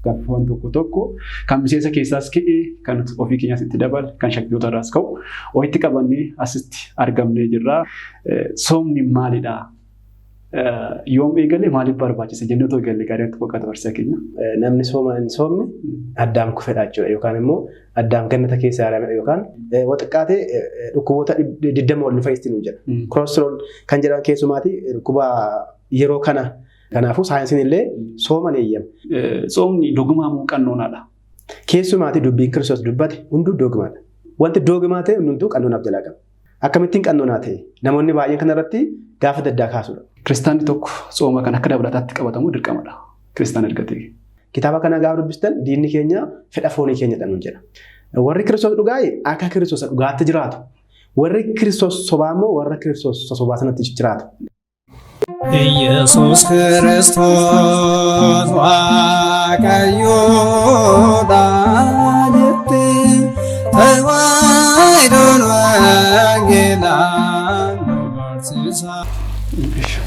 gaaffii tokko kan miseensa keessaas ka'ee kan ofii keenyaas itti dabal kan shakkiyyoota irraas ka'u walitti qabannee asitti argamnee jirra. Soomni maalidha? Yoom eegale maaliif barbaachise jennee otoo eegalle gaariitti fakkaata barsiisaa keenya. Namni sooma hin soomne addaam kufedha jechuudha yookaan immoo addaam gannata keessa yaalamedha yookaan xiqqaatee dhukkuboota 20 ol nu fayyistiin hin jedha. Kolesterool kan jedhaman keessumaati dhukkuba yeroo kana. Kanaafuu saayinsiin illee sooma ni eeyyama. Soomni dogumaa moo qannoonaadha? Keessumaati dubbiin Kiristoos dubbate hunduu dogumaadha. Wanti dogumaa ta'e hundumtuu qannoonaaf jalaa qaba. Akkamittiin qannoonaa ta'e namoonni baay'een kanarratti gaafa daddaa kaasudha. Kiristaanni tokko sooma kan akka dabalataatti qabatamu dirqamadha. Kiristaan ergatee. Kitaaba kana gaafa dubbistan diinni keenya fedha foonii keenyadha nuun jedha. Warri Kiristoos dhugaa'e akka Kiristoos dhugaatti jiraatu. Warri Kiristoos sobaa immoo warra Kiristoos sobaa sanatti jiraatu. Yesus Kristus Waaqayyoodha jetti tawaayidoon wangeelaan nu barsiisa.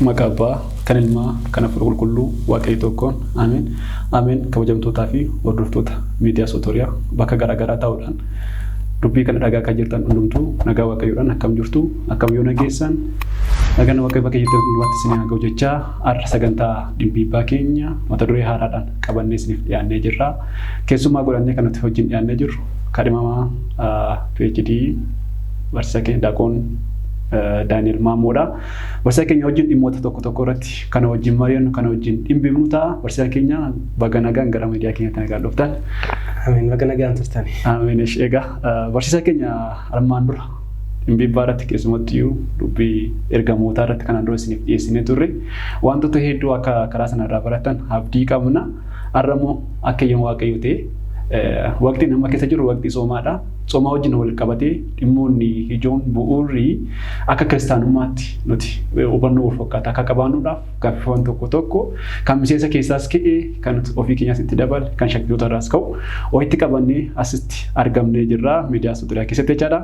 Maqaa Abbaa kan Ilmaa kan Hafuura Qulqulluu Waaqayyo tokkoon ameen. Ameen. Kabajamtootaa fi hordoftoota miidiyaa Sootoriyaa bakka garaagaraa ta'uudhaan dubbii kana dhagaa kan jirtan hundumtuu nagaa Waaqayyoodhaan akkam jirtu akkam yoo nageessan nagaan Waaqayyo bakka jirtan hundumaatti isin haa ga'u jechaa har'a sagantaa dhimbiibbaa keenya mata duree haaraadhaan qabannee isiniif dhiyaannee jirra. Keessumaa godhannee kan nuti wajjin dhiyaannee jirru kadhimamaa PhD barsiisaa keenya Daaqoon Daani'el Maamoodha. Barsiisaa keenya wajjin dhimmoota tokko irratti kana wajjin mari'annu kana wajjin dhimbiifnu ta'a. Barsiisaa keenya baga nagaan gara miidiyaa keenyatti nagaan dhuftan. Ameen. Baga nagaan turtani. Ameen. Egaa barsiisaa keenya armaan dura dhimbiibbaa irratti keessumatti dubbii ergamootaa irratti kanaan dura isiniif dhiyeessinee turre wantoota hedduu akka karaa sanarraa baratan abdii qabna. Har'a immoo akka yommuu Waaqayyo ta'e waqtiin amma keessa jiru waqtii soomaadha. Soomaa wajjin wal qabatee dhimmoonni ijoon bu'uurri akka kiristaanummaatti nuti hubannoo wal fakkaataa akka qabaannuudhaaf gaaffiiwwan tokko kan miseensa keessaas ka'ee kan ofii keenyaas itti dabal kan shakkiyyoota irraas ka'u walitti qabannee asitti argamnee jirra miidiyaa Sootoriyaa keessatti jechaadha.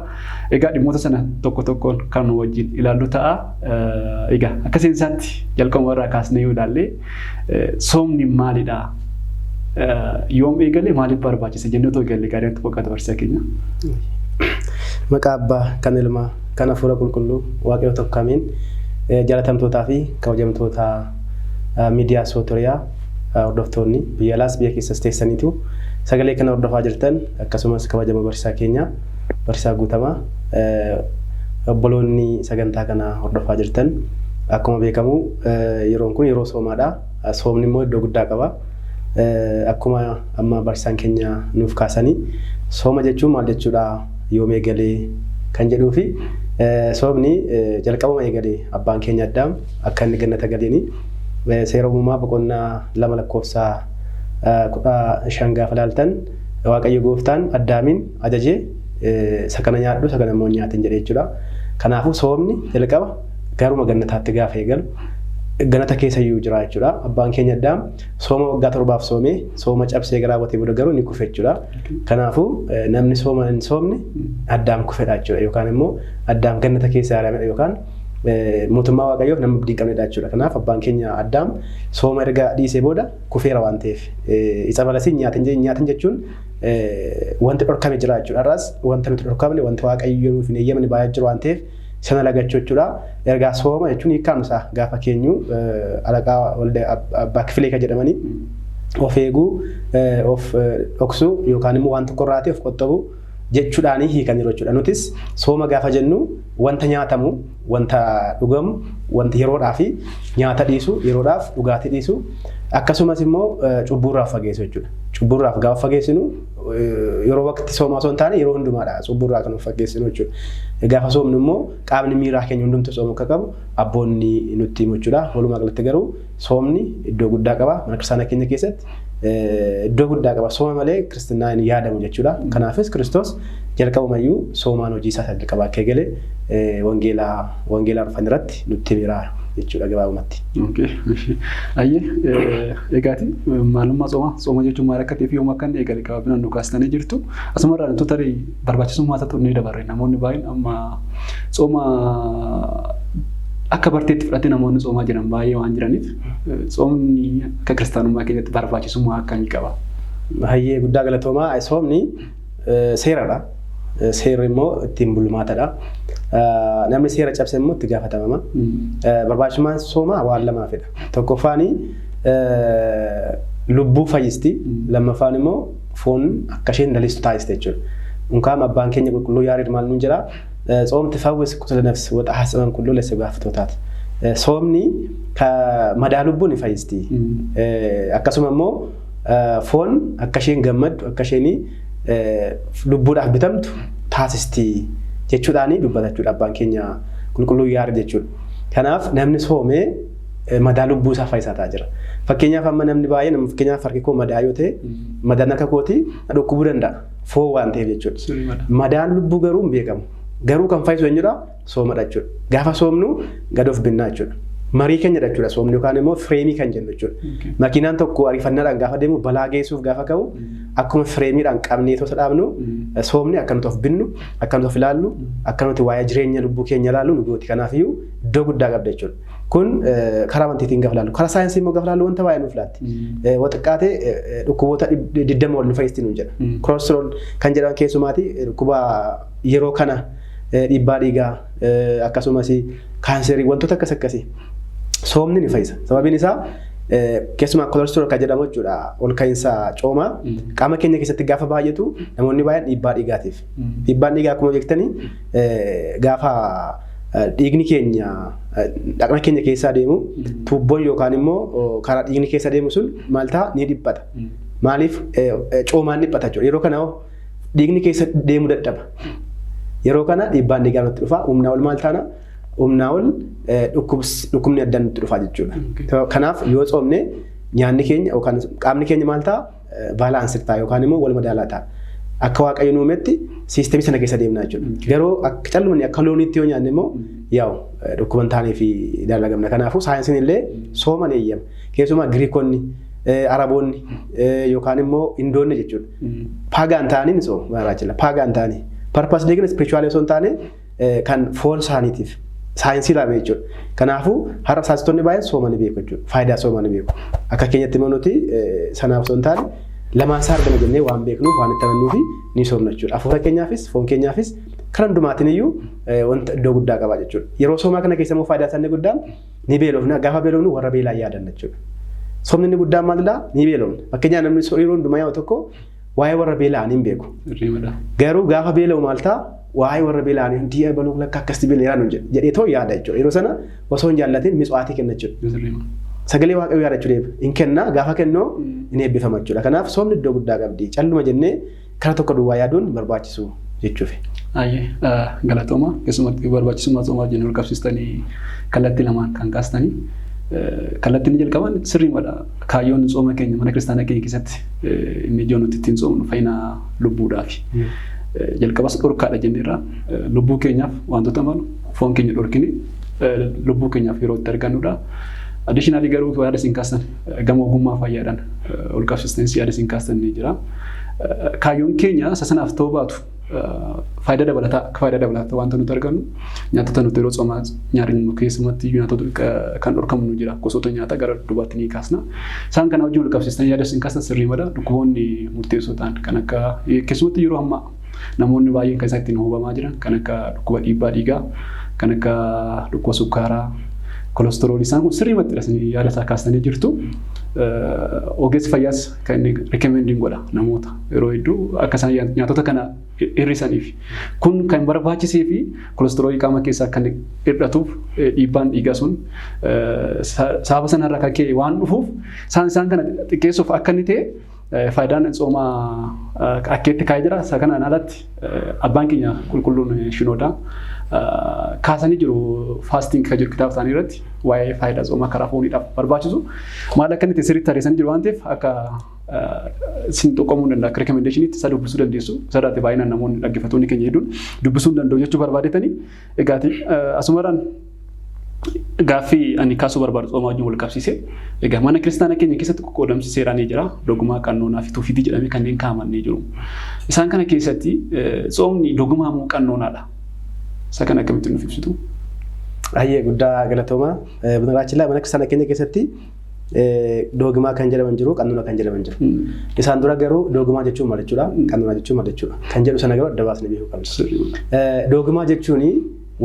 Egaa dhimmoota sana tokkoon kan wajjin ilaallu ta'a. Egaa akka seensaatti jalqabuma irraa kaasnee yoo ilaalle soomni maalidha? Yoom eegale maaliif barbaachise jennee otoo eegalle gaariitti fakkaata barsiisaa keenya. Maqaa Abbaa kan Ilmaa kan Hafuura Qulqulluu Waaqayyo tokko ameen. Jaalatamtootaa fi kabajamtoota miidiyaa Sootoriyaa hordoftoonni biyya alaas biyya keessas teessaniitu sagalee kana hordofaa jirtan akkasumas kabajama barsiisaa keenya barsiisaa guutamaa obboloonni sagantaa kana hordofaa jirtan akkuma beekamu yeroon kun yeroo soomaadha. Soomni immoo iddoo guddaa qaba. Akkuma amma barsiisaan keenya nuuf kaasanii sooma jechuun maal jechuudha yoom eegalee kan jedhuu fi soomni jalqabama eegalee abbaan keenya Addaam akka inni gannata galeeni seera uumamaa boqonnaa 2 lakkoofsa 15 gaafa ilaaltan Waaqayyo gooftaan Addaamiin ajajee isa kana nyaadhu isa kana immoo nyaatin jedhee jechuudha. Kanaafuu soomni jalqaba garuma gannataatti gaafa eegalu ganata keessa iyyuu jira jechuudha. Abbaan keenya Addaam sooma waggaa 7 soomee sooma cabsee raawwatee booda garuu ni kufe jechuudha. Kanaafuu namni sooma hin soomne Addaam kufedha jechuudha yookaan immoo Addaam gannata keessa yaalamedha yookaan mootummaa Waaqayyoof nama abdii qabnedha jechuudha. Kanaaf abbaan keenya Addaam sooma erga dhiisee booda kufeera waan ta'eef isa malasii nyaatin jechuun wanti dhorkame jira jechuudha. Har'as wanta nuti dhorkamne wanta Waaqayyo nuuf hin eeyyamne baay'ee jiru waan ta'eef sana lagachuu jechuudha. Ergaa sooma jechuun hiikkaansaa gaafa keenyu alaqaa waldaa abbaa kifilee kan jedhamanii of eeguu of dhoksuu yookaan immoo waan tokko irraa of qottobuu jechuudhaan hiikan jiru jechuudha. Nutis sooma gaafa jennu wanta nyaatamu, wanta dhugamu, wanta yeroodhaa fi nyaata dhiisu, yeroodhaaf dhugaatii dhiisu akkasumas immoo cubburraaf fageessu jechuudha. Cubburraaf gaafa fageessinu yeroo waqtii soomaa osoo hin taane yeroo hundumaadha cubburraa kan of fageessinu jechuudha. Gaafa soomnu immoo qaamni miiraa keenya hundumtu soomuu akka qabu abboonni nutti himu jechuudha. Walumaa galatti garuu soomni iddoo guddaa qaba. Mana kiristaanaa keenya keessatti iddoo guddaa qaba. Sooma malee kiristinnaa hin yaadamu jechuudha. Kanaafis Kiristoos jalqabumayyuu soomaan hojii isaa jalqabaa akka eegale wangeelaa dhufan irratti nutti himeera jechuudha gabaabumatti. Egaati maalummaa sooma jechuun maal akka ta'eef yoom akka inni eegale gabaabinaan nu kaastanii jirtu. Asumarraa wantoota barbaachisummaa isaa xurnee dabarre namoonni baay'een amma sooma akka barteetti fudhatee namoonni soomaa jiran baay'ee waan jiraniif soomni akka kiristaanummaa keenyatti barbaachisummaa akkamii qaba? Hayyee guddaa galatoomaa soomni seeradha. Seerri immoo ittiin bulmaatadha. Namni seera cabse immoo itti gaafatamama. Barbaachisummaan soomaa waan lamaafidha. Tokkoffaan lubbuu fayyisti. Lammaffaan immoo foon akka isheen dalistu taasiste jechuudha. Unkaam abbaan keenya qulqulluu yaarid maal nuun jira. Soomti fawwis kutula nafsi wata hasiban qulqulluu lessa gaafatootaati. Soomni madaa lubbuu ni fayyisti. Akkasuma immoo foon akka isheen gammaddu akka isheen lubbuudhaaf bitamtu taasisti jechuudhaan dubbata jechuudha abbaan keenya qulqulluu yaarid jechuudha. Kanaaf namni soomee madaa lubbuu isaa fayyisaa jira. Fakkeenyaaf amma namni baay'ee nama fakkeenyaaf harki koo madaa yoo ta'e madaan akka kooti dhukkubuu danda'a foon waan ta'eef jechuudha. Madaan lubbuu garuu hin beekamu. Garuu kan fayyisu eenyudha soomadha jechuudha. Gaafa soomnu gad of binnaa jechuudha. Marii keenya jechuudha soomni yookaan immoo fireemii kan jennu jechuudha. Makiinaan tokko ariifannaadhaan gaafa deemu balaa geessuuf gaafa ka'u akkuma fireemiidhaan qabnee tosa dhaabnu soomni akka nuti of binnu akka nuti of ilaallu akka nuti waa'ee jireenya lubbuu keenya ilaallu nu gooti. Kanaafiyyuu iddoo guddaa qabda jechuudha. Kun karaa amantiitiin gaafa ilaallu karaa saayinsii immoo gaafa ilaallu wanta baay'ee nuuf laatti. Xiqqaatee dhukkuboota 20 ol nu fayyisti nuun jedha. Kolesterool kan jedhaman keessumaati dhukkuba yeroo kana dhiibbaa dhiigaa akkasumas kaanserii wantoota akkasii soomni ni fayyisa. Sababiin isaa keessumaa kolesterool kan jedhamu jechuudha ol ka'iinsa coomaa qaama keenya keessatti gaafa baay'atu namoonni baay'een dhiibbaa dhiigaatiif. Dhiibbaan dhiigaa akkuma beektanii gaafa dhiigni keenya dhaqna keenya keessaa deemu tuubboon yookaan immoo karaa dhiigni keessa deemu sun maal ta'a ni dhiphata. Maaliif coomaan dhiphata jechuudha. Yeroo kana dhiigni keessa deemu dadhaba. Yeroo kana dhiibbaan dhiigaa nutti dhufa humnaa ol maal taana humnaa ol dhukkubni addaan nutti dhufa jechuudha. Kanaaf yoo soomne nyaanni keenya yookaan qaamni keenya maal ta'a baalaansii ta'a yookaan immoo wal madaalaa ta'a. Akka waaqayyo nu uumetti siisteemii sana keessa deemna jechuudha. Garuu akka callumanni akka looniitti yoo nyaanne immoo yaa'u dhukkuban taanee fi dalagamna. Kanaafuu saayinsiin illee sooman eeyyama. Keessumaa Giriikonni Araboonni yookaan immoo Indoonni jechuudha. Paagaan ta'anii ni soomu baraachila. Paagaan ta'anii. Purpose deegna spiritual osoo hin taane kan foon isaaniitiif saayinsii laamee jechuudha. Kanaafuu har'a saayinsistoonni baay'een soomanii beeku jechuudha. Faayidaa soomanii beeku. Akka keenyatti immoo nuti sanaaf osoo hin taane lamaan isaa argama jennee waan beeknuuf waan itti amannuu fi ni soomna jechuudha. Hafuura keenyaafis foon keenyaafis kan hundumaatiin iyyuu wanta iddoo guddaa qaba jechuudha. Yeroo soomaa kana keessa immoo faayidaa isaanii guddaan ni beelofna. Gaafa beelofnu warra beelaa yaadanna jechuudha. Soomni inni guddaan maalidhaa? Ni beelofna. Fakkeenyaaf namni yeroo hundumaa yoo tokko waa'ee warra beela'anii hin beeku. Garuu gaafa beela'u maal ta'a? Waa'ee warra beela'anii hundi baluu lakka akkasii beela'an jedhee too yaada jechuudha. Yeroo sana osoo hin jaallatiin mitswaatii kenna jechuudha. Sagalee waaqayyoo yaadachuu deema. In kenna gaafa kennoo in eebbifama jechuudha. Kanaaf soomni iddoo guddaa qabdi. Calluma jennee karaa tokko duwwaa yaaduun barbaachisu jechuufi. Galatooma keessumatti barbaachisummaa soomaa wajjin wal qabsiistanii kallattii lamaan kan kaastanii kallattiin jalqaban sirriimadha. Kaayyoon sooma keenya mana kiristaanaa keenya keessatti inni ijoon nuti ittiin soomnu fayyina lubbuudhaafi. Jalqabas dhorkaadha jenneerra lubbuu keenyaaf wantoota malu foon keenya dhorkini lubbuu keenyaaf yeroo itti argannudha. Additionally garuu yaada isin kaastan gama ogummaa fayyaadhaan ol qabsiistanii yaada isin kaastan ni jira. Kaayyoon keenya sasanaaf ta'uu baatu faayidaa dabalataa wanta nuti argannu nyaatota nuti yeroo soomaa nyaannu keessumatti nyaatota kan dhorkamnu jira gosoota nyaataa gara dubaatti ni kaasna. Isaan kana wajjin ol qabsiistanii yaada isin kaastan sirriimadha. Dhukkuboonni murteessoo ta'an kan akka keessumatti yeroo ammaa namoonni baay'een kan isaan ittiin hubamaa jiran kan akka dhukkuba dhiibbaa dhiigaa kan akka dhukkuba sukkaaraa kolesteroolii isaan kun sirriimatti yaada isaa kaastanii jirtu. Ogeessi fayyaas kan inni rikemendiin godha namoota yeroo hedduu akka isaan nyaatota kana hir'isaniif. Kun kan barbaachisee fi kolesteroolii qaama keessaa kan hir'atuuf dhiibbaan dhiigaa sun sababa sanarraa kan ka'e waan dhufuuf isaan kana xiqqeessuuf akka inni ta'e faayidaan soomaa akkeetti kaa'ee jira. Isa kanaan alatti abbaan keenya qulqulluun shinoodha. Kaasanii jiru faastiin kan jiru kitaaba isaanii irratti waa'ee faayidaa soomaa karaa fooniidhaaf barbaachisu maal akka inni sirriitti tarreessanii jiru waan ta'eef akka isin tokkomuu danda'a akka rekommendeeshiniitti isa dubbisuu dandeessu. Sadaatti baay'inaan namoonni dhaggeeffattoonni keenya hedduun dubbisuu danda'u jechuu barbaadetanii egaati asumarraan gaaffii ani kaasuu barbaadu soomaa wajjin wal qabsiise. Egaa mana kiristaanaa keenya keessatti qoqqoodamsi seeraa ni jira. Dogumaa qannoonaa fi tuufiitii jedhamee kanneen kaa'aman ni jiru. Isaan kana keessatti soomni dogumaa moo qannoonaadha? Isa kana akkamitti nuuf ibsitu? Hayyee guddaa galatooma. Bunaraachilaa mana kiristaanaa keenya keessatti dogmaa kan jedhaman jiru qannoona kan jedhaman jiru. Isaan dura garuu dogmaa jechuun maal jechuudha qannoona jechuun maal jechuudha kan jedhu sana garuu adda baasnee beekuu qabna. Dogmaa jechuun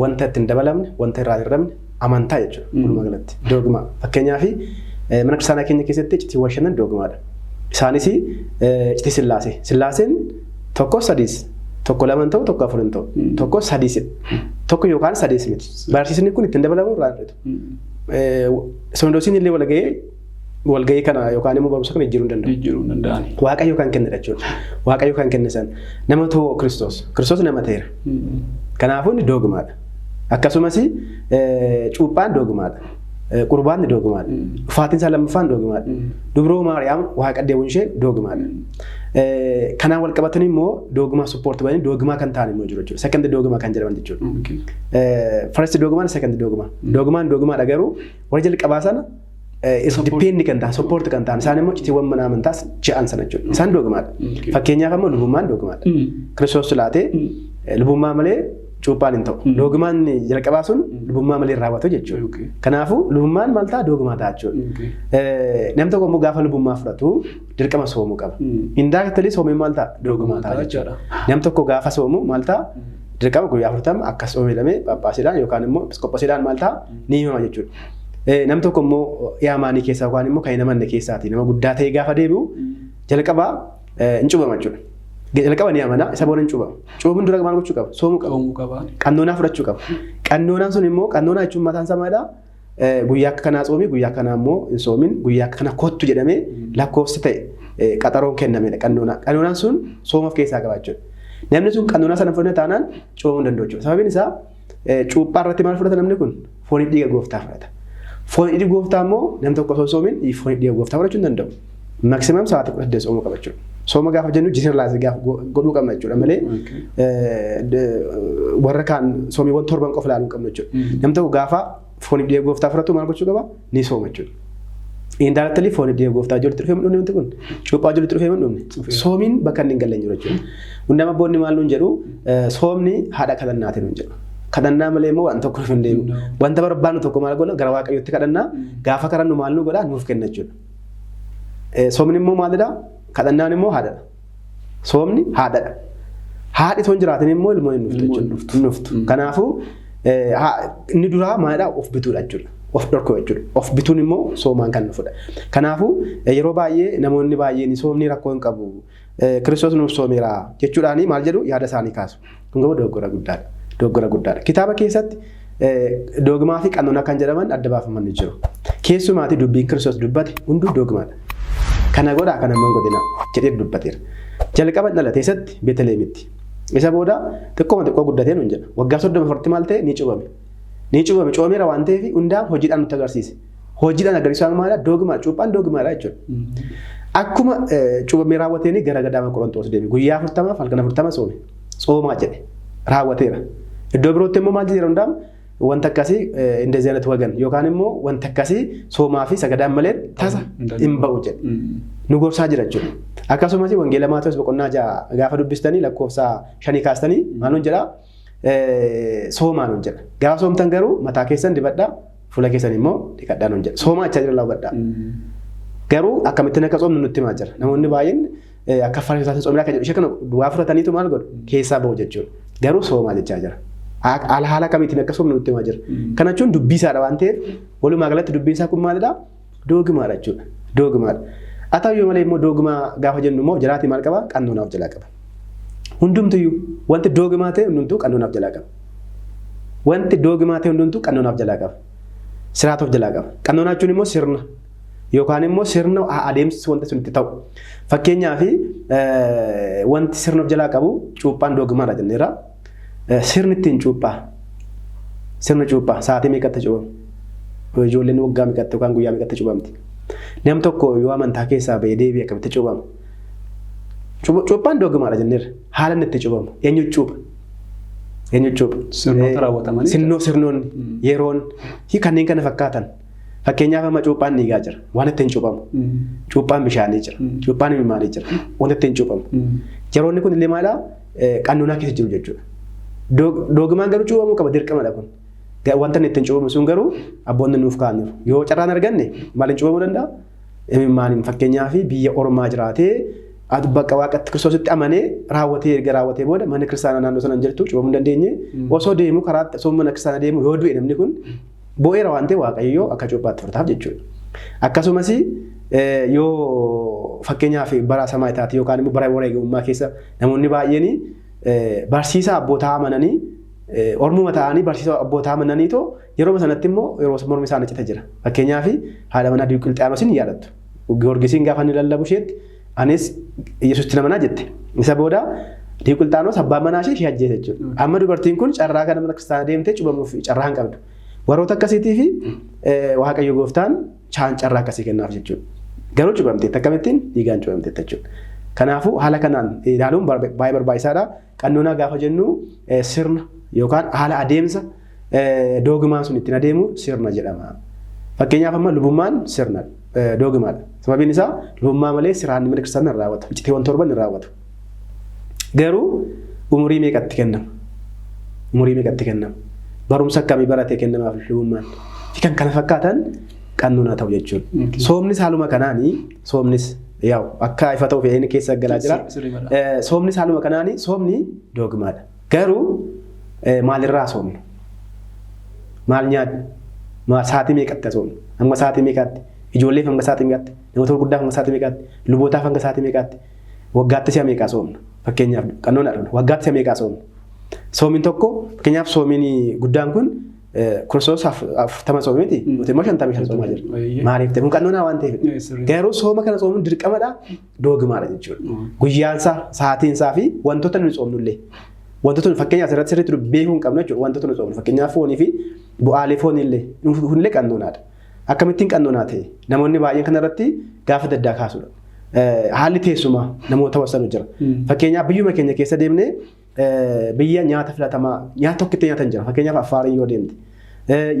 wanta ittiin dabalamne wanta irraa hir'amne amantaa jechuudha walumaa galatti dogmaa. Fakkeenyaaf mana kiristaanaa keenya keessatti icciitiiwwan shanan dogmaadha. Isaanis icciitii Sillaasee. Sillaaseen tokko sadiis tokko lama ta'u tokko afur ta'u tokko sadiis tokko yookaan sadiis miti. Barsiisni kun ittiin dabalamu irraa hir'itu. Sinodoosiin illee walgahii kana yookaan immoo barumsa kana jijjiiruu hin danda'u. Waaqayyo kan kenne jechuudha. Waaqayyo kan kenne san nama ta'uu Kiristoos nama ta'eera. Kanaafuu inni dogmaadha. Akkasumas cuuphaan dogmaadha. Qurbaanni dogmaadha. Dhufaatiin isaa lammaffaan dogmaadha. Dubroo Maariyaam waaqa deemuun ishee dogmaadha. Kanaan wal qabatanii immoo dogmaa suppoorti godhanii dogmaa kan ta'an immoo jiru jechuudha. Sekondi dogmaa kan jedhaman jechuudha. First dogmaan sekondi dogmaa. Dogmaan dogmaadha garuu warra jalqabaa sana dipendi kan ta'an suppoorti kan ta'an isaan immoo icciitiiwwan mana amantaas je'an sana jechuudha. Isaan dogmaadha. Fakkeenyaaf immoo lubummaan dogmaadha. Kiristoos laatee lubummaa malee cuuphaan hin ta'u. Dogmaan jalqabaa sun lubummaa malee raawwatu jechuudha. Kanaafuu lubummaan maal ta'a dogmaa ta'a jechuudha. Namni tokko immoo gaafa lubummaa fudhatu dirqama soomuu qaba. Indaakitalii soomee maal ta'a dogmaa ta'a jechuudha. Namni tokko gaafa soomu maal ta'a dirqama guyyaa 40 akka soomeedhamee phaaphaasiidhaan yookaan immoo episkoophosiidhaan maal ta'a ni himama jechuudha. Namni tokko immoo yaamaanii keessaa yookaan immoo kan hin amanne keessaati nama guddaa ta'e gaafa deebi'u jalqabaa hin cubama jechuudha. Jalqaba ni amana isa booda hin cubamu. Cubamuun dura maal gochuu qaba? Soomuu qaba. Qannoonaa fudhachuu qaba. Qannoonaan sun immoo qannoonaa jechuun mataan isaa maalidha? Guyyaa akka kanaa soomii guyyaa akka kanaa immoo hin soomin guyyaa akka kana kottu jedhamee lakkoofsi ta'e qaxaroon kennamedha qannoonaa. Qannoonaan sun sooma of keessaa qaba jechuudha. Namni sun qannoonaa sana fudhate taanaan cubamuu hin danda'u jechuudha. Sababiin isaa cuuphaa irratti maal fudhata namni kun? Foonii dhiiga gooftaa fudhata. Foonii dhiiga gooftaa immoo namni tokko osoo soomin foonii dhiiga gooftaa fudhachuu hin danda'u. Maksimam sa'aatii 18 soomuu qaba jechuudha. Sooma gaafa jennu jisirlaasii gaafa godhuu qabna jechuudha malee warra kaan soomiiwwan torban qofa ilaaluu qabna jechuudha. Namni tokko gaafa foonii dhiiga gooftaa fudhatu maal gochuu qaba? Ni sooma jechuudha. Indaakitalii foonii dhiiga gooftaa ijoolletti dhufee hin dhumne kun cuuphaa ijoolletti dhufee hin dhumne soomiin bakka inni hin galle jiru jechuudha. Hundama boonni maal nuun jedhu soomni haadha kadhannaati nuun jedhu. Kadhannaa malee immoo waan tokko hin deemu. Wanta barbaannu tokko maal godha gara waaqayyootti kadhannaa gaafa kadhannu maal nu godha nuuf kenna jechuudha. Soomni immoo maalidha? Kadhannaan immoo haadhaadha. Soomni haadhaadha. Haadhi toon jiraatin immoo ilmoo hin nuftu. Kanaafuu inni duraa maalidha? Of bituudha jechuudha. Of dhorkuu jechuudha. Of bituun immoo soomaan kan nufudha. Kanaafuu yeroo baay'ee namoonni baay'een soomni rakkoo hin qabu. Kiristoos nuuf soomeera jechuudhaani maal jedhu yaada isaanii kaasu. Kun garuu dogoggora guddaadha. Dogoggora guddaadha. Kitaaba keessatti dogmaa fi qannoona kan jedhaman adda baafamanii jiru. Keessumaatii dubbiin Kiristoos dubbate hunduu dogmaadha. Kana godhaa kana immoo godina jedhee dubbateera. Jalqaba dhalate keessatti Beetleemitti. Isa booda xiqqoo guddatee nuun jedha. Waggaa 34 maal ta'e ni cubame. Ni cubame coomeera waan ta'eef hundaan hojiidhaan nutti agarsiise. Hojiidhaan agarsiisaan maalidha? Dogmaa cuuphaan dogmaadha jechuudha. Akkuma cubamee raawwateen gara gadaama Qorontoos deeme. Guyyaa 40 halkan 40 soome. Soomaa jedhe raawwateera. Iddoo birootti immoo maal jedhee hundaan wanta akkasii እንደዚህ አይነት ወገን yookaan immoo wanta akkasii soomaa fi sagadaan malee tasa hin ba'u jedhe nu gorsaa jira jechuudha. Akkasumas wangeela Maatewos boqonnaa 6 gaafa dubbistanii lakkoofsa 5 kaastanii maal jedha soomaa nuun jedha. Gaafa soomtan garuu mataa keessan dibadhaa fuula keessan immoo dhiqadhaa nuun jedha. Soomaa achaa jira laawwadhaa. Garuu akkamittiin akka soomnu nutti himaa jira. Namoonni baay'een akka Fariisota soomina akka jedhu ishee kana du'aa fudhataniitu maal godhu keessaa ba'u jechuudha. Garuu soomaa jechaa jira. Haala kamiitiin akka soomnu nutti himaa jira. Kana jechuun dubbii isaadha waan ta'eef walumaa galatti dubbiin isaa kun maalidha? Dogmaadha jechuudha. Dogmaadha. Haa ta'u malee immoo dogmaa gaafa jennu immoo jiraatii maal qaba? Qannoonaaf jalaa qaba. Hundumtiyyuu wanti dogmaa ta'e hundumtuu qannoonaaf jalaa qaba. Wanti dogmaa ta'e hundumtuu qannoonaaf jalaa qaba. Siraatuuf jalaa qaba. Qannoonaa jechuun immoo sirna yookaan immoo sirna adeemsi wanti sun itti ta'u. Fakkeenyaaf wanti sirnaaf jalaa qabu cuuphaan dogmaadha jenneera. Sirni ittiin cuuphaa. Sirna cuuphaa sa'aatii meeqatti cuubamu? Ijoolleen waggaa meeqatti yookaan guyyaa meeqatti cuubamti? Namni tokko yoo amantaa keessaa bahee deebi'e akkamitti cuubamu? Cuuphaan dogmaadha jenneera. Haala inni itti cuubamu. Eenyu cuupha? Eenyu cuupha? Sirnoota raawwatamanii. Sirnoonni yeroon kanneen kana fakkaatan. Fakkeenyaaf amma cuuphaan dhiigaa jira. Waan ittiin cuubamu. Cuuphaan bishaanii jira. Cuuphaan imimmaanii jira. Waan ittiin cuubamu. Yeroonni kun illee maalidha? Qannoonaa keessa jiru jechuudha. Dogmaan garuu cuubamuu qaba dirqamadha kun. Wanta inni ittiin cuubamu sun garuu abboonni nuuf kaa'an jiru. Yoo carraan arganne maaliin cuubamuu danda'a? Maaliin fakkeenyaaf biyya ormaa jiraatee bakka waaqatti Kiristoositti amanee erga raawwatee booda mana kiristaanaa naannoo sana jirtu cuubamuu hin dandeenye osoo deemu karaatti osoo mana kiristaanaa deemu yoo du'e namni kun bo'eera waan ta'eef Waaqayyoo akka cuuphaatti fudhataaf jechuudha. Akkasumas yoo fakkeenyaaf bara Samaayitaati yookaan immoo bara wareegummaa keessa namoonni baay'een barsiisaa abbootaa amananii ormuma ta'anii barsiisaa abbootaa amananii too yeroo sanatti immoo yeroo mormi isaanii cite jira. Fakkeenyaaf haadha manaa Diyoqilixiyaanos ni yaadattu. Giyoorgisiin gaafa inni lallabu isheetti anis Yesuusitti namanaa jette. Isa booda Diyoqilixiyaanos abbaan manaa ishee ajjeese jechuudha. Amma dubartiin kun carraa kana mana kiristaanaa deemtee cuubamuuf carraa hin qabdu. Warroota akkasiitii fi Waaqayyo Gooftaan carraa akkasii kennaaf jechuudha. Garuu cuubamteetti akkamittiin dhiigaan cuubamteetti jechuudha. Kanaafuu haala kanaan ilaaluun baay'ee barbaachisaadha. Qannoonaa gaafa jennu sirna yookaan haala adeemsa doogumaan sun ittiin adeemu sirna jedhama. Fakkeenyaaf amma lubummaan sirna doogumaadha. Sababiin isaa lubummaa malee siraan mana kiristaanaa hin raawwatu. Icciteewwan torban hin raawwatu. Garuu umurii meeqatti kennama? Umurii meeqatti kennama? Barumsa akkamii baratee kennamaaf lubummaan? Fi kan kana fakkaatan qannoonaa ta'u jechuudha. Soomnis haaluma kanaanii soomnis akka ifa ta'uuf inni keessa galaa jira. Soomnis haaluma kanaanii soomni doogumaadha. Garuu maalirraa soomnu? Maal nyaadhu? Sa'aatii meeqatti soomnu? Hanga sa'aatii meeqatti? Ijoolleef hanga sa'aatii meeqatti? Namoota gurguddaaf hanga sa'aatii meeqatti? Lubootaaf hanga sa'aatii meeqatti? Waggaatti si'a meeqaa soomna? Fakkeenyaaf qannoonaa waggaatti si'a meeqaa soomna? Soomiin tokko fakkeenyaaf soomiin guddaan kun Kiristoos 40 soomee miti nuti immoo 55 soomaa jirra. Maaliif ta'e kun qannoonaa waan ta'eef garuu sooma kana soomuun dirqamadha doogumaadha jechuudha. Guyyaansaa sa'aatiinsaa fi wantoota nuti soomnullee wantoota fakkeenyaaf asirratti sirriitti beekuu hin qabnu jechuudha wantoota nuti soomnu fakkeenyaaf foonii fi bu'aalee fooniillee kunillee qannoonaadha. Akkamittiin qannoonaa ta'e namoonni baay'een kanarratti gaafa daddaa kaasudha. Haalli teessumaa namoota wassanu jira. Fakkeenyaaf biyyuma keenya keessa deemnee biyya nyaata filatamaa nyaata tokkitti nyaatan jira. Fakkeenyaaf Affaariin yoo deemte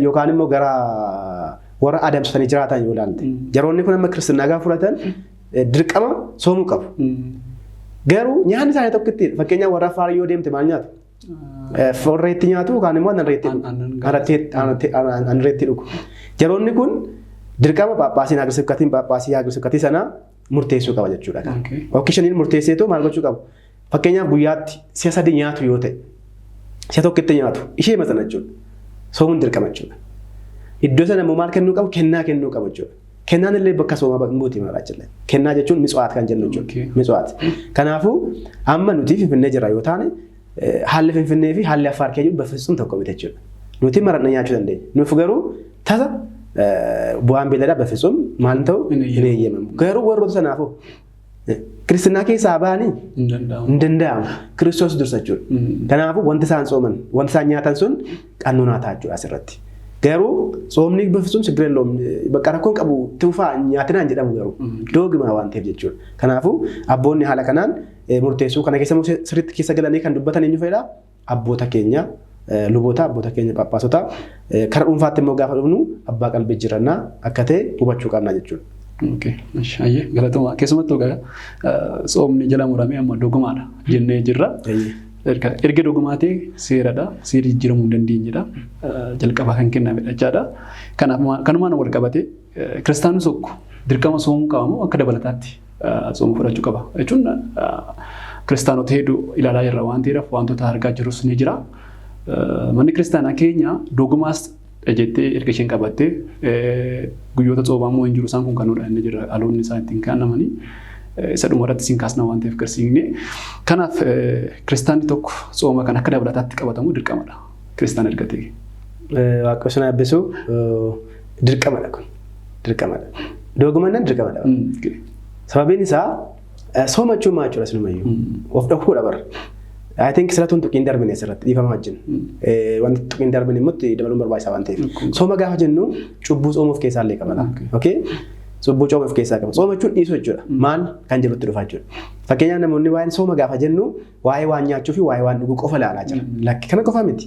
yookaan immoo gara warra adamsanii jiraatan yoo ilaalte jaroonni kun amma kiristinnaa gaafa fudhatan dirqama soomuu qabu. Garuu nyaanni isaanii tokkitti fakkeenyaaf warra Affaarii yoo deemte maal nyaatu? Foon reetti nyaatu yookaan immoo aannan reetti dhugu. Jaroonni kun dirqama Phaaphaasiin Haagir-Sibkatiin Phaaphaasii Haagir-Sibkatii sanaa murteessuu qaba jechuudha. Ookishaniin murteesseetoo maal gochuu qabu? Fakkeenyaaf guyyaatti si'a 3 nyaatu yoo ta'e si'a tokkitti nyaatu ishee masana jechuudha. Soomuun dirqama jechuudha. Iddoo sana immoo maal kennuu qabu? Kennaa kennuu qabu jechuudha. Kennaan illee bakka soomaa muutii maraa jechuudha. Kennaa jechuun mitswaat kan jennu jechuudha. Mitswaat. Kanaafuu amma nuti Finfinnee jira yoo taane haalli Finfinnee fi haalli Affaar kee jiru bafisuun tokko miti jechuudha. Nuti maradna nyaachuu dandeenya. Nuuf garuu tasa bu'aan beelladaa bafisuun maal ta'u hin eeyyamamu. Garuu warroota sanaafuu Kiristinnaa keessaa ba'anii hin danda'amu. Kiristoos dursa jechuudha. Kanaafuu wanti isaan sooman, wanti isaan nyaatan sun qannoonaa ta'a jechuudha asirratti. Garuu soomni bafisuun sigireen loomni bakka rakkoon qabu tuufaa nyaatinaan jedhamu garuu doogumaa waan ta'eef jechuudha. Kanaafuu abboonni haala kanaan murteessuu kana keessa sirriitti keessa galanii kan dubbatan eenyu fa'idha? Abboota keenya luboota abboota keenya Phaaphaasota karaa dhuunfaatti immoo gaafa dhufnu abbaa qalbii jirannaa akka ta'e hubachuu qabna jechuudha. Shaayee galatoomaa keessumattuu soomni jala muramee amma dogumaadha jennee jirra. Erga dogumaatee seeradha seerri jijjiiramuu hin dandeenyedha jalqabaa kan kennamedha jechaadha. Kanaaf kanumaan wal qabate kiristaanni tokko dirqama soomuu qabamu akka dabalataatti soomuu fudhachuu qaba jechuun kiristaanota hedduu ilaalaa jirra waan ta'eef wantoota argaa jirus ni jira. Manni kiristaanaa keenya dogumaas jettee erga isheen qabattee guyyoota soomamoo hin jiru isaan kun kanuudha inni jira aloonni isaan ittiin kaa'amanii isa dhumarratti siin kaasna waan ta'eef garsiifne. Kanaaf kiristaanni tokko sooma kan akka dabalataatti qabatamu dirqamadha. Kiristaan ergatee. Waaqa sun abbisu dirqamadha kun dirqamadha. Dogumaan dirqamadha. Sababiin isaa soomachuun maal jechuudha sinumayyuu of dhokkuudha bara. I think siratuun tuqiin darbine asirratti dhiifama wajjin. Wanti tuqiin darbine immoo dabaluun barbaachisaa waan ta'eef. Sooma gaafa jennu cubbuu soomuuf keessaa illee qabata. Cubbuu soomuuf keessaa qaba. Soomachuun dhiisuu jechuudha. Maal kan jedhutti dhufaa jechuudha. Fakkeenyaaf namoonni waa'een sooma gaafa jennu waa'ee waan nyaachuu fi waa'ee waan dhuguu qofa ilaalaa jira. Lakki kana qofa miti.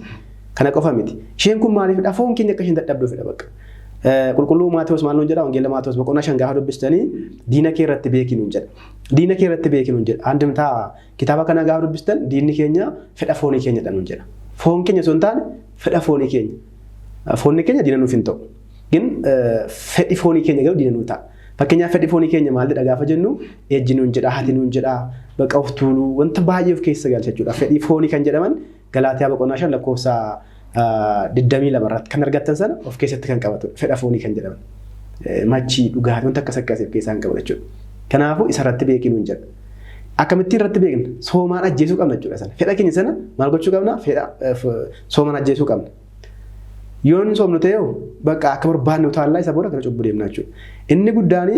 Kana qofa miti. Isheen kun maaliifidha? Foon keenya akka isheen dadhabduufidha bakka. Qulqulluu Maatewos maal nuun jedha? Wangeela Maatewos boqonnaa 5 gaafa dubbistanii diina kee irratti beeki nuun jedha. Diina kee irratti beeki nuun jedha. Andimtaa kitaaba kana gaafa dubbistan diinni keenya fedha foonii keenyadha nuun jedha. Foon keenya osoo hin taane fedha foonii keenya. foonni keenya diina nuuf hin ta'u. Gin fedhi foonii keenya garuu diina nuuf ta'a. Fakkeenyaaf fedhi foonii keenya maalidha gaafa jennu ejji nuun jedha, haati nuun jedha, baqa of tuuluu wanta baay'ee of keessa galcha jechuudha. Fedhii foonii kan jedhaman Galaatiyaa boqonnaa 5 lakkoofsa 22 irratti kan argattan sana of keessatti kan qabatu fedha foonii kan jedhaman. Machii dhugaatii wanta akkas akkasii of keessaa kan qabu jechuudha. Kanaafuu isarratti beekii nuun jedha. Akkamittiin irratti beekna? Soomaan ajjeesuu qabna jechuudha sana. Fedha keenya sana maal gochuu qabna? Soomaan ajjeesuu qabna. Yoon soomnu ta'e bakka akka barbaanne utaallaa isa booda kana cubbuu deemna jechuudha. Inni guddaan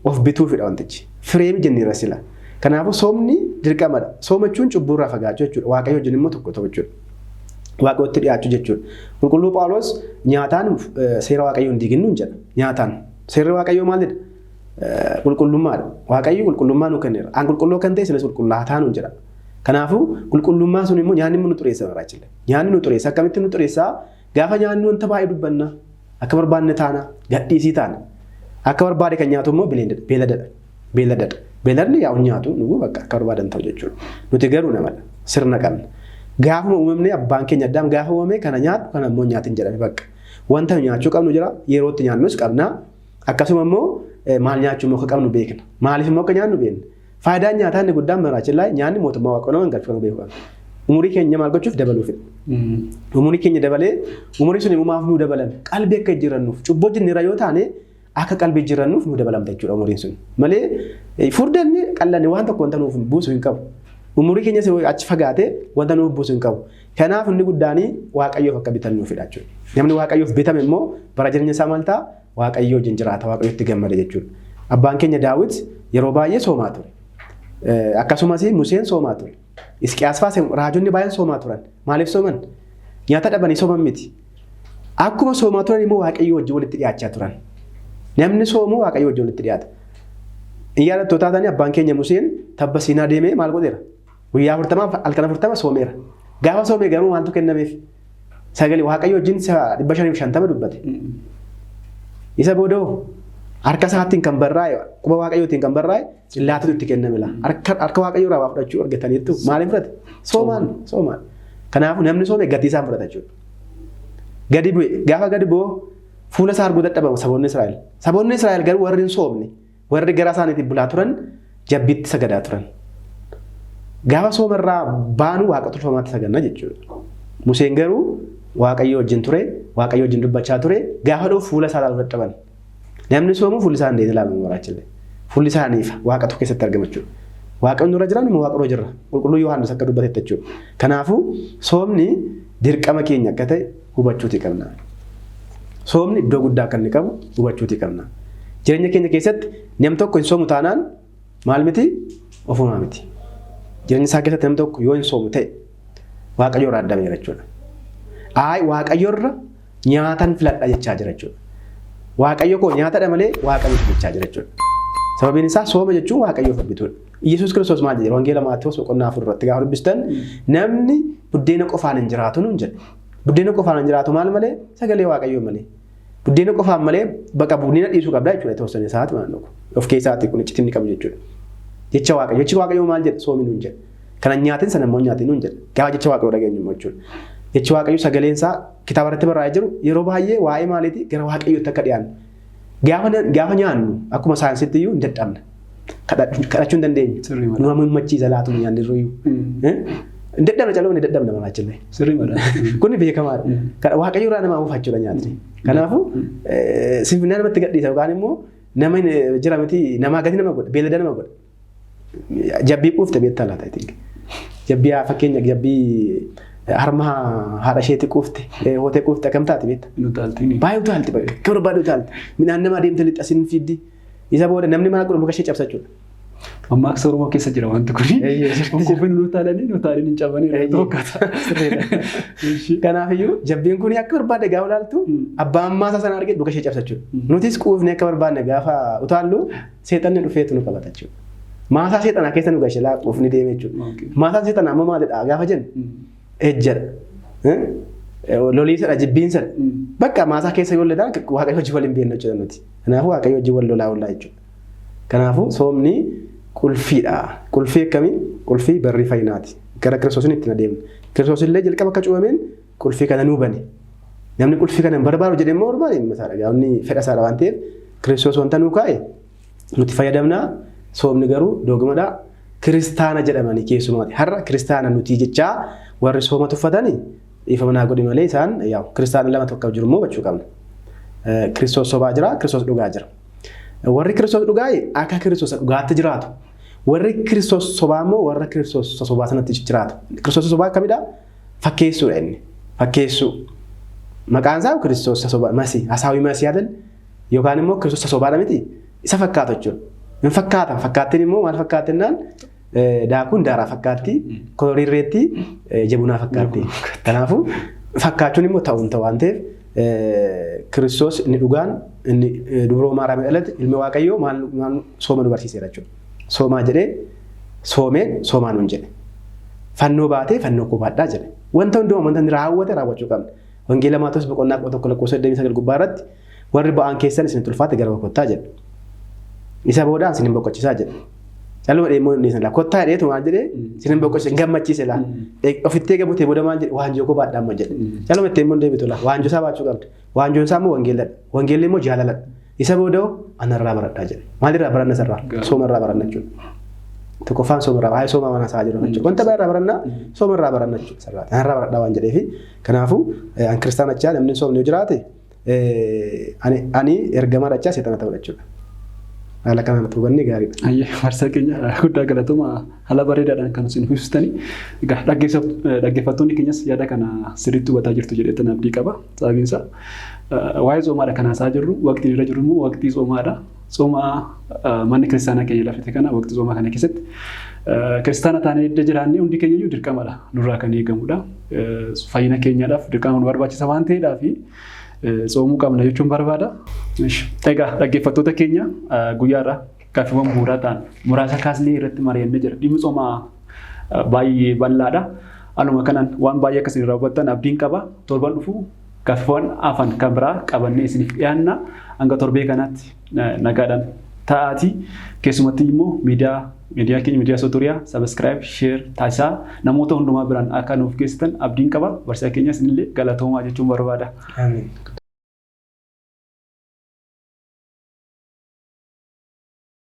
of bituufidha wantichi. Fireemi jenneera sila. Kanaafuu soomni dirqamadha. Soomachuun cubbuu irraa fagaachuu jechuudha. Waaqayyo wajjin immoo tokko ta'u jechuudha. Waaqayyotti dhiyaachuu jechuudha. Qulqulluu Phaawulos nyaataan seera Waaqayyoo hin diignu jedha. Nyaataan seerri Waaqayyoo maalidha? Qulqullummaadha. Waaqayyo qulqullummaa nu kenneera. An qulqulluu kan ta'e isinis qulqullaataa nu jedha. Kanaafuu qulqullummaa sun immoo nyaanni nu xureessa baraachille. Nyaanni nu xureessa akkamitti nu xureessaa? Gaafa nyaanni wanta baay'ee dubbanna. Akka barbaanne taana, gadhiisii taana. Akka barbaade kan nyaatu immoo beeladadha. Beeladadha. Beeladni yaa nyaatu nugu bakka akka barbaadan ta'u jechuudha. Nuti garuu namadha. Sirna qabna. Gaafa uumamne abbaan keenya Addaam gaafa uumame kana nyaatu kana immoo nyaatin jedhame bakka. Wanta nyaachuu qabnu jira yerootti nyaannus qabna. Akkasuma immoo maal nyaachuu immoo akka qabnu beekna. Maaliif immoo akka nyaannu beekna. Faayidaan nyaataa inni guddaan baraachillaa nyaanni mootummaa Waaqayyoo nama galfatu beeku. Umurii keenya maal gochuuf dabaluufidha. Umurii keenya dabalee umurii sun uumaaf nu dabalame qalbii akka jijjiirannuuf cubboo jennira yoo taane akka qalbii jijjiirannuuf nu dabalamta jechuudha umuriin sun. Malee furdanni qallanne waan tokko wanta nuuf buusu hin qabu. Umurii keenya achi fagaatee wanta nuuf buusu hin qabu. Kanaaf inni guddaanii Waaqayyoof akka bitannuufidha jechuudha. Namni Waaqayyoof bitame immoo bara jireenya isaa maal ta'a? Waaqayyoo wajjin jiraata, Waaqayyootti gammada jechuudha. Abbaan keenya Daawit yeroo baay'ee soomaa ture. Akkasumas Museen soomaa ture. Hisqiyaas faase raajonni baay'een soomaa turan. Maaliif sooman? Nyaata dhabanii sooman miti. Akkuma soomaa turan immoo Waaqayyoo wajjin walitti dhiyaachaa turan. Namni soomu Waaqayyoo wajjin walitti dhiyaata. Iyyaadhattoota taatanii abbaan keenya Museen tabba Siinaa deemee maal godheera? Guyyaa 40 halkan 40 soomeera. Gaafa soomee garuu maaltu kennameef? Sagalee Waaqayyoo wajjin 550 dubbate. Isa boodoo harka isaatiin kan barraa'e quba Waaqayyootiin kan barraa'e cillaatutu itti kenname. Harka Waaqayyoo irraa waa fudhachuu argataniitu maaliin fudhate? Soomaan. Kanaafuu namni soome gatii isaa fudhata jechuudha. Gadi bu'e gaafa gadi bu'oo fuula isaa arguu dadhabamu saboonni Israa'el. Saboonni Israa'el garuu warri hin soomne warri gara isaaniitiin bulaa turan jabbiitti sagadaa turan. Gaafa soomarraa baanu waaqa tolfamaatti saganna jechuudha. Museen garuu Waaqayyoo wajjin ture, Waaqayyoo wajjin dubbachaa ture, gaafa dhufu fuula isaa ilaaluu dadhaban. Namni soomu fuulli isaa hin ilaalu baraachille. Fuulli isaa niifa waaqatu keessatti argama jechuudha. Waaqni nurra jira immoo waaqni jirra. Qulqulluu Yohaannis akka dubbatetti jechuudha. Kanaafuu soomni dirqama keenya akka ta'e hubachuuti qabna. Soomni iddoo guddaa akka inni qabu hubachuuti qabna. Jireenya keenya keessatti nam tokko hin soomu taanaan maal miti? Ofumaa miti. Jireenya isaa keessatti nam tokko yoo hin soomu ta'e Waaqayyoo irraa addameera jechuudha. Waaqayyoo irra nyaatan filadha jechaa jira jechuudha. Waaqayyo koo nyaatadha malee Waaqayyo jechaa jira jechuudha. Sababiin isaa sooma jechuun Waaqayyoof abbituudha. Yesuus Kiristoos maal jedhe? Wangeela Maatewos boqonnaa 4 irratti gaafa dubbistan namni buddeena qofaan hin jiraatu nuun jedhe. Buddeena qofaan hin jiraatu maal malee? Sagalee Waaqayyoo malee. Buddeena qofaan malee baqa buddeena dhiisuu qabda jechuudha. Tawassan isaati maal nuku. Of keessaatti kun iccitinni qabu jechuudha. Jecha Waaqayyo. Jechi Waaqayyoo maal jedhe? Soomi nuun jedhe. Kana nyaatin sana immoo nyaatin nuun jedhe. Gaafa jecha Waaqayyoo dhageenyu immoo jechuudha. Jechi Waaqayyoo sagaleen isaa kitaaba irratti barraa'ee jiru yeroo baay'ee waa'ee maaliiti gara Waaqayyootti akka dhiyaannu. Gaafa nyaannu akkuma saayinsiitti iyyuu hin dadhabna. Kadhachuu hin dandeenyu. Nama mummachiisa laatu nyaanni irra iyyuu. Hin dadhabna caloo hin dadhabna manaachillee. Kun beekamaadha. Waaqayyoo irraa nama hawwafachuudha nyaatni. Kanaafuu sinfinaa namatti gadhiisa yookaan immoo nama jira miti namaa gati nama godha beelada nama godha. Jabbii quufte beektaa laata jechuudha. Jabbii fakkeenya jabbii harma haadha isheetti quufte hootee quufte akkam taate beekta? Baay'ee utaalti akka barbaade utaalti. Midhaan nama adeemte lixasin fiddi. Isa booda namni maal godhu muka ishee cabsachuudha. Amma akka Oromoo keessa jira wanti kun. Quufin utaalanii hin cabanii tokkata. Kanaafiyyuu jabbiin kun akka barbaade gaafa ilaaltu abbaan maasaa sana argee muka ishee cabsachuudha. Nutis quufnee akka barbaadne gaafa utaallu seexanni dhufeetu nu qabata jechuudha. Maasaa seexanaa keessa nu gashee quufni deeme jechuudha. Maasaan seexanaa ammoo maalidha gaafa jennu? Ejjadha. Loliisadha jibbiinsadha. Bakka maasaa keessa yoo lolaa Waaqayyo hojii waliin beekna jechuudha nuti. Kanaafuu Waaqayyo hojii wal lolaa oolaa jechuudha. Kanaafuu soomni qulfiidha. Qulfii akkamii? Qulfii barrii fayyinaati. Gara Kiristoosiin ittiin adeemna. Kiristoos illee jalqaba akka cuubameen qulfii kana nuu bane. Namni qulfii kana hin barbaadu jedhee immoo ormaan hin masaadha. Gaafni fedha isaadha waan ta'eef Kiristoos wanta nuu kaa'e nuti fayyadamnaa soomni garuu dogmadha kiristaana jedhamanii keessumaati. Har'a kiristaana nuti jechaa warri sooma tuffatanii dhiifama naa godhi malee isaan kiristaana lama tokko jiru immoo hubachuu qabna. Kiristoos sobaa jira, Kiristoos dhugaa jira. Warri Kiristoos dhugaa akka Kiristoos dhugaatti jiraatu. Warri Kiristoos sobaa immoo warra Kiristoos sobaa sanatti jiraatu. Kiristoos sobaa akkamidha? Fakkeessuudha inni. Fakkeessuu. Maqaan isaa Kiristoos sobaa masii hasaawii masii yaadan yookaan immoo Kiristoos sobaadha miti isa fakkaatu jechuudha. Hin fakkaata. Fakkaattiin immoo maal fakkaattinnaan daakuun daaraa fakkaatti, kolorirreetti jabunaa fakkaatti. Kanaafuu fakkaachuun immoo ta'uun ta'u waan ta'eef Kiristoos inni dhugaan inni dubroo maaraame dhalate ilmi Waaqayyoo maal sooma nu barsiiseera jechuudha. Soomaa jedhee soomeen soomaa nuun jedhe. Fannoo baatee fannoo koo baadhaa jedhe. Wanta hundumaa wanta inni raawwate raawwachuu qabna. Wangeela Maatewos boqonnaa 11:29 gubbaa irratti warri ba'an keessan isin tulfaate gara kottaa jedhe. Isa boodaan isin boqochiisaa jedhe. Caluma deemoo inni sana kottaa dheetu maal jedhee isin boqochiisa gammachiise laa. Ofittee gabutee booda maal jedhe waanjoo koo baadhaa amma jedhe. Caluma itti immoo deebitu laa waanjoo isaa baachuu qabdi. Waanjoon isaa immoo wangeeladha. Wangeelli immoo jaalaladha. Isa booda anarraa baradhaa jedhe. Maalirraa baranna sarraa? Soomarraa baranna jechuudha. Tokkoffaan soomarraa baay'ee sooma mana isaa jiru jechuudha. Wanta baay'ee barannaa soomarraa baranna jechuudha sarraa. Anarraa baradhaa waan jedheefi kanaafuu an kiristaanachaa namni soomni yoo jiraate ani ergamaa dhachaa seexana ta'udha jechuudha. Haala kanaan hubanni gaariidha. Ayyee marsaa keenya guddaa galatuma haala bareedaadhaan kan isin ibsitanii egaa dhaggeeffattoonni keenyas yaada kana sirriitti hubataa jirtu jedheetan abdii qaba. Sababiin isaa waa'ee soomaadha kan haasaa jirru waqtiin irra jiru immoo waqtii soomaadha. Sooma manni kiristaanaa keenya lafate kana waqtii soomaa kana keessatti kiristaana taanee edda jiraannee hundi keenya iyyuu dirqamadha nurraa kan eegamudha. Fayyina keenyaadhaaf dirqama nu barbaachisa waan ta'eedhaafi soomuu qabna jechuun barbaada. Egaa dhaggeeffattoota keenya guyyaarraa gaaffiiwwan bu'uuraa ta'an muraasa kaasnee irratti mari'annee jira. Dhimmi soomaa baay'ee bal'aadha. Haaluma kanaan waan baay'ee akkasiin raawwattan abdiin qaba. Torban dhufu gaaffiiwwan afan kan biraa qabannee isiniif dhiyaanna. Hanga torbee kanaatti nagaadhaan ta'aatii. Keessumatti immoo miidiyaa keenya miidiyaa Sooturiyaa sabiskiraayib sheer taasisaa namoota hundumaa biraan akka nuuf geessitan abdiin qaba. Barsiisaa keenyas illee galatoomaa jechuun barbaada. Amiin.